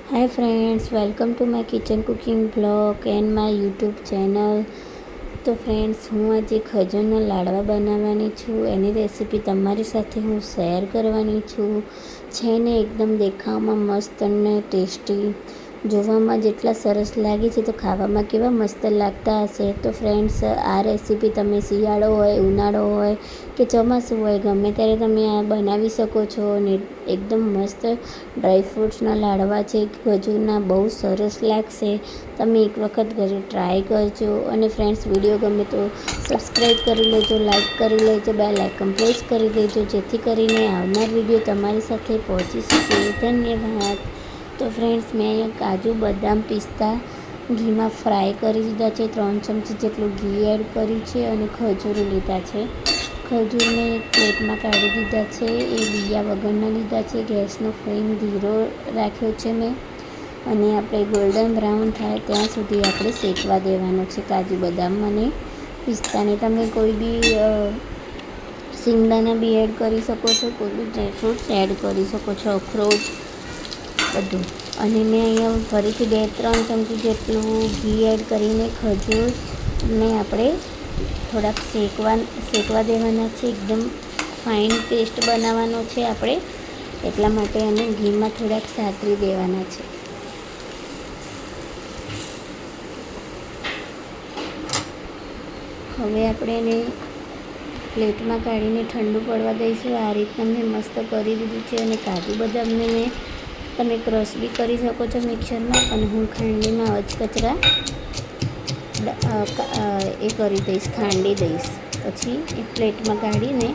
Hi friends, welcome to my kitchen cooking blog and my YouTube channel. તો friends, હું આજે ખજૂરના લાડવા બનાવવાની છું. એની રેસીપી તમારી સાથે હું શેર કરવાની છું. છે ને એકદમ દેખાવમાં મસ્ત અને ટેસ્ટી, જોવામાં જેટલા સરસ લાગે છે તો ખાવામાં કેવા મસ્ત લાગતા હશે. તો ફ્રેન્ડ્સ, આ રેસીપી તમે શિયાળો હોય, ઉનાળો હોય કે ચોમાસું હોય, ગમે ત્યારે તમે આ બનાવી શકો છો. અને એકદમ મસ્ત ડ્રાયફ્રૂટ્સના લાડવા છે, ખજૂરના, બહુ સરસ લાગશે. તમે એક વખત ઘરે ટ્રાય કરજો. અને ફ્રેન્ડ્સ, વિડીયો ગમે તો સબસ્ક્રાઈબ કરી લેજો, લાઈક કરી લેજો, બેલ આઇકન પ્રેસ કરી દેજો, જેથી કરીને આવનાર વિડીયો તમારી સાથે પહોંચી શકે. ધન્યવાદ. તો ફ્રેન્ડ્સ, મેં અહીંયા કાજુ, બદામ, પિસ્તા ઘીમાં ફ્રાય કરી દીધા છે. 3 ચમચી જેટલું ઘી એડ કર્યું છે અને ખજૂર લીધા છે. ખજૂરને એક પ્લેટમાં કાઢી દીધા છે. એ બિયા વગરના લીધા છે. ગેસનો ફ્લેમ ધીરો રાખ્યો છે મેં. અને આપણે ગોલ્ડન બ્રાઉન થાય ત્યાં સુધી આપણે શેકવા દેવાનો છે કાજુ, બદામ અને પિસ્તાને. તમે કોઈ બી શિંગદાણા બી એડ કરી શકો છો, કોઈ બી ડ્રાયફ્રૂટ્સ એડ કરી શકો છો, અખરોટ બધું. અને મેં અહીંયા ફરીથી 2-3 ચમચી જેટલું ઘી એડ કરીને ખજૂરને આપણે થોડાક શેકવા દેવાના છે. એકદમ ફાઇન પેસ્ટ બનાવવાનો છે આપણે, એટલા માટે એને ઘીમાં થોડાક સાતરી દેવાના છે. હવે આપણે એને પ્લેટમાં કાઢીને ઠંડુ પડવા દઈશું. આ રીતના મેં મસ્ત કરી દીધું છે. અને કાજુ બદામને તમે ક્રશ બી કરી શકો છો મિક્સરમાં. અને હું ખાંડીમાં અચકચરા એ કરી દઈશ, ખાંડી દઈશ. પછી એક પ્લેટમાં કાઢીને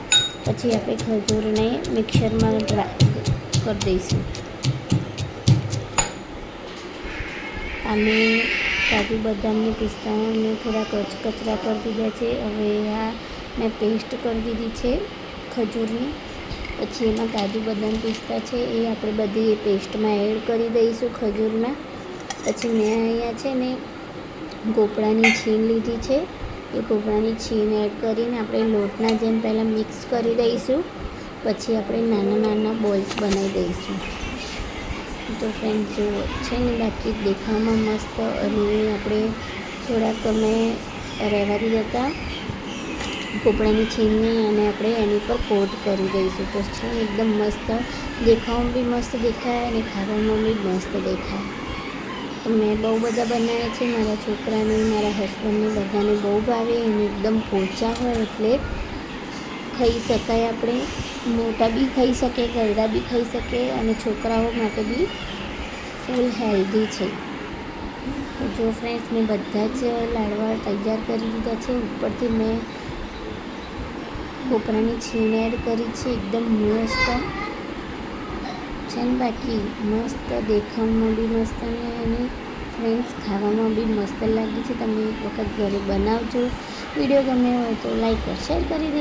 પછી આપણે ખજૂરને મિક્સરમાં કરી દઈશું. આમે કાજુ, બદામને, પિસ્તાને થોડા કચરા કરી દીધા છે. હવે આ મેં પેસ્ટ કરી દીધી છે ખજૂરની. પછી એમાં કાજુ, બદામ, પિસ્તા છે એ આપણે બધી પેસ્ટમાં એડ કરી દઈશું ખજૂરના. પછી મેં અહીંયા છે ને કોપરાની છીણ લીધી છે. એ કોપરાની છીણ એડ કરીને આપણે લોટના જેમ પહેલાં મિક્સ કરી દઈશું. પછી આપણે નાના નાના બોલ્સ બનાવી દઈશું. તો ફ્રેન્ડ્સ, જો છે ને બાકી દેખાવામાં મસ્ત. અને આપણે થોડાક રહેવા દીધા હતા કોપરાની છીણને, અને આપણે એની પર કોટ કરી દઈશું. તો છે એકદમ મસ્ત, દેખાવામાં બી મસ્ત દેખાય અને ખાવામાં બી મસ્ત દેખાય. તો મેં બહુ બધા બનાવ્યા છે. મારા છોકરાને, મારા હસબન્ડને, બધાને બહુ ભાવે. અને એકદમ પોચા હોય એટલે ખાઈ શકાય. આપણે મોટા બી ખાઈ શકે, ઘરડા બી ખાઈ શકે, અને છોકરાઓ માટે બી ફૂલ હેલ્ધી છે. તો જો ફ્રેન્ડ્સ, મેં બધા જ લાડવા તૈયાર કરી દીધા છે. ઉપરથી મેં કોપરાની છીણ એડ કરી છે. એકદમ મસ્ત છે ને, બાકી મસ્ત દેખાવામાં બી મસ્ત, અને ફ્રેન્ડ્સ ખાવામાં બી મસ્ત લાગે છે. તમે એક વખત ઘરે બનાવજો. વિડીયો ગમે હોય તો લાઈક और શેર કરી દેજો.